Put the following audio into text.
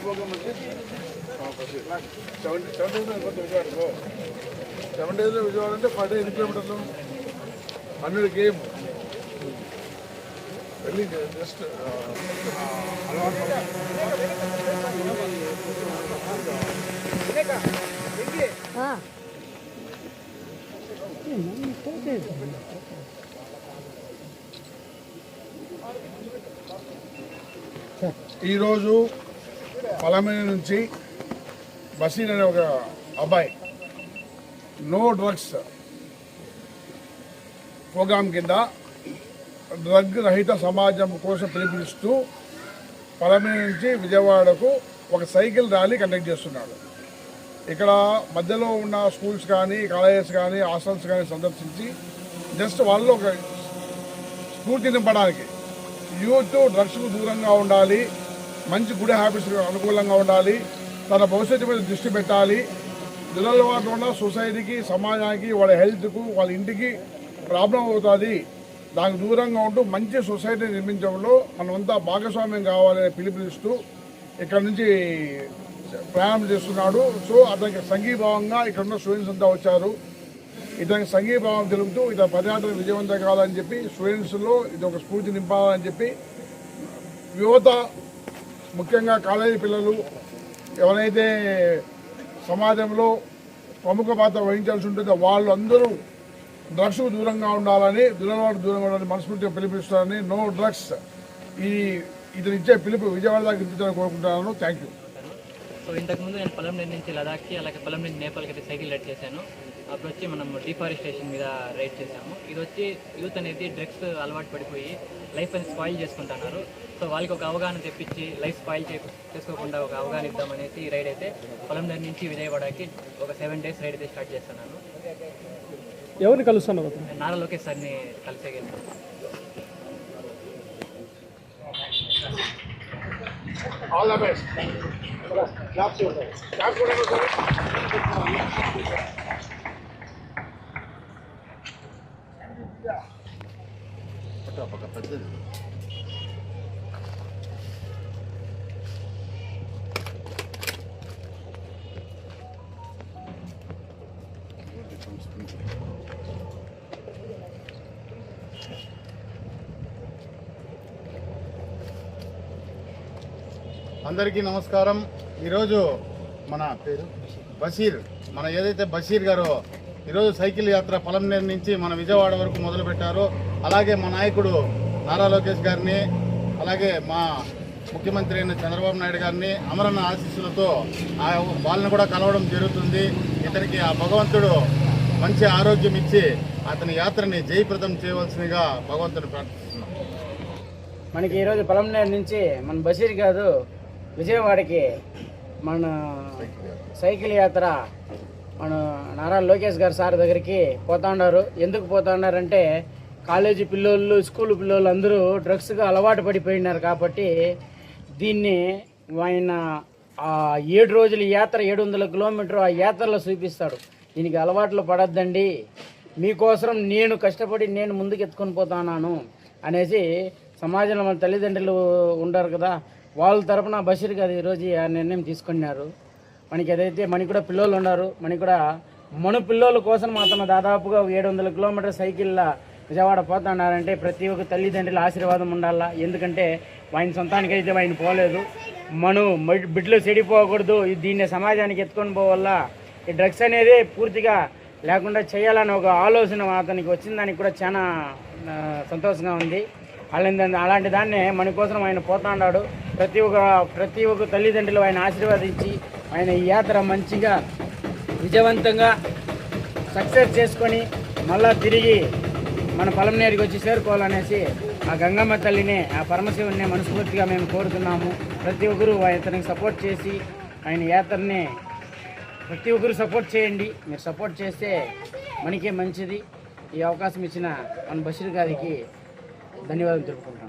Programme వచ్చి 7 విజయవాడకు 7 డేస్లో విజయవాడ అంటే 5 ఎన్ని కిలోమీటర్లు 100 km వెళ్ళి జస్ట్ ఈరోజు పలమనేరు నుంచి బషీర్ అనే ఒక అబ్బాయి నో డ్రగ్స్ ప్రోగ్రాం కింద డ్రగ్ రహిత సమాజం కోసం పిలుపునిస్తూ పలమనేరు నుంచి విజయవాడకు ఒక సైకిల్ ర్యాలీ కండక్ట్ చేస్తున్నాడు. ఇక్కడ మధ్యలో ఉన్న స్కూల్స్ కానీ కాలేజెస్ కానీ హాస్టల్స్ కానీ సందర్శించి జస్ట్ వాళ్ళు ఒక స్ఫూర్తి నింపడానికి యూత్ డ్రగ్స్కు దూరంగా ఉండాలి, మంచి గుడ్ హ్యాబిట్స్ అనుకూలంగా ఉండాలి, తన భవిష్యత్తు మీద దృష్టి పెట్టాలి, దురలవాటు ఉన్న సొసైటీకి సమాజానికి వాళ్ళ హెల్త్కు వాళ్ళ ఇంటికి ప్రాబ్లం అవుతుంది, దానికి దూరంగా ఉంటూ మంచి సొసైటీ నిర్మించడంలో మనమంతా భాగస్వామ్యం కావాలని పిలుపునిస్తూ ఇక్కడ నుంచి ప్రయాణం చేస్తున్నాడు. సో అతనికి సంఘీభావంగా ఇక్కడ ఉన్న స్టూడెంట్స్ అంతా వచ్చారు. ఇతనికి సంఘీభావం తెలుపుతూ ఇతర పర్యాటన విజయవంతం కావాలని చెప్పి స్టూడెంట్స్లో ఇది ఒక స్ఫూర్తి నింపాలని చెప్పి యువత ముఖ్యంగా కాలేజీ పిల్లలు ఎవరైతే సమాజంలో ప్రముఖ పాత్ర వహించాల్సి ఉంటుందో వాళ్ళందరూ డ్రగ్స్కు దూరంగా ఉండాలని, దురలవాటు దూరంగా ఉండాలని మనస్ఫూర్తిగా పిలుపునిస్తారని, నో డ్రగ్స్ ఇతను ఇచ్చే పిలుపు విజయవాడ దాకా ఇప్పించాలని కోరుకుంటున్నాను. Thank you. సో ఇంతకుముందు నేను పలంనేరు నుంచి లదాఖ్కి అలాగే పలంనేరు నుంచి నేపాల్కి అయితే సైకిల్ రైడ్ చేశాను. అప్పుడు వచ్చి మనం డిఫారెస్టేషన్ మీద రైడ్ చేసాము. ఇది వచ్చి యూత్ అనేది డ్రగ్స్ అలవాటు పడిపోయి లైఫ్ అనేది స్పాయిల్ చేసుకుంటున్నారు. సో వాళ్ళకి ఒక అవగాహన తెప్పించి లైఫ్ స్పాయిల్ చేసుకోకుండా ఒక అవగాహన ఇద్దామనేసి ఈ రైడ్ అయితే పలంనేరు నుంచి విజయవాడకి ఒక 7 days రైడ్ అయితే స్టార్ట్ చేస్తున్నాను. ఎవరిని కలుస్తున్నావు? నారా లోకేష్ సార్ని కలిసేగలను. All the best. Claps for them. Claps for them, sir. Paka peddadi. అందరికీ నమస్కారం. ఈరోజు మన పేరు బషీర్, మన ఏదైతే బషీర్ గారో ఈరోజు సైకిల్ యాత్ర పలంనేరు నుంచి మన విజయవాడ వరకు మొదలుపెట్టారు. అలాగే మా నాయకుడు నారా లోకేష్ గారిని, అలాగే మా ముఖ్యమంత్రి అయిన చంద్రబాబు నాయుడు గారిని అమరన్న ఆశీస్సులతో వాళ్ళని కూడా కలవడం జరుగుతుంది. ఇతనికి ఆ భగవంతుడు మంచి ఆరోగ్యం ఇచ్చి అతని యాత్రని జయప్రదం చేయవలసిందిగా భగవంతుని ప్రార్థిస్తున్నాం. మనకి ఈరోజు పలంనేరు నుంచి మన బషీర్ గారు విజయవాడకి మన సైకిల్ యాత్ర మన నారా లోకేష్ గారు సార్ దగ్గరికి పోతా ఉన్నారు. ఎందుకు పోతా ఉన్నారంటే కాలేజీ పిల్లోళ్ళు, స్కూల్ పిల్లోళ్ళు అందరూ డ్రగ్స్గా అలవాటు పడిపోయినారు కాబట్టి దీన్ని ఆయన 7 రోజుల యాత్ర 700 కిలోమీటర్ ఆ యాత్రలో చూపిస్తాడు. దీనికి అలవాట్లు పడద్దండి, మీకోసం నేను కష్టపడి నేను ముందుకు ఎత్తుకొని పోతాను అనేసి సమాజంలో మన తల్లిదండ్రులు ఉంటారు కదా, వాళ్ళ తరపున బషీర్ గారు ఈరోజు ఆ నిర్ణయం తీసుకున్నారు. మనకి ఏదైతే మనకి కూడా పిల్లలు ఉన్నారు, మనకి కూడా మన పిల్లల కోసం మాత్రం దాదాపుగా 700 కిలోమీటర్ సైకిళ్ళ విజయవాడ పోతున్నారంటే ప్రతి ఒక్క తల్లిదండ్రుల ఆశీర్వాదం ఉండాలా. ఎందుకంటే ఆయన సొంతానికి అయితే ఆయన పోలేదు, మనం బిడ్డలు చెడిపోకూడదు, దీన్ని సమాజానికి ఎత్తుకొని పోవాలా, ఈ డ్రగ్స్ అనేది పూర్తిగా లేకుండా చేయాలని ఒక ఆలోచన అతనికి వచ్చిన దానికి కూడా చాలా సంతోషంగా ఉంది. అలాంటి దాన్నే మన కోసం ఆయన పోతాడు. ప్రతి ఒక్క తల్లిదండ్రులు ఆయన ఆశీర్వదించి ఆయన ఈ యాత్ర మంచిగా విజయవంతంగా సక్సెస్ చేసుకొని మళ్ళా తిరిగి మన పలంనేరుకి వచ్చి చేరుకోవాలనేసి ఆ గంగమ్మ తల్లిని, ఆ పరమశివుని మనస్ఫూర్తిగా మేము కోరుతున్నాము. ప్రతి ఒక్కరూ అతనికి సపోర్ట్ చేసి ఆయన యాత్రని ప్రతి ఒక్కరు సపోర్ట్ చేయండి. మీరు సపోర్ట్ చేస్తే మనకే మంచిది. ఈ అవకాశం ఇచ్చిన మన బషీర్ గారికి ధన్యవాదాలు తెలుపుకుంటున్నాను.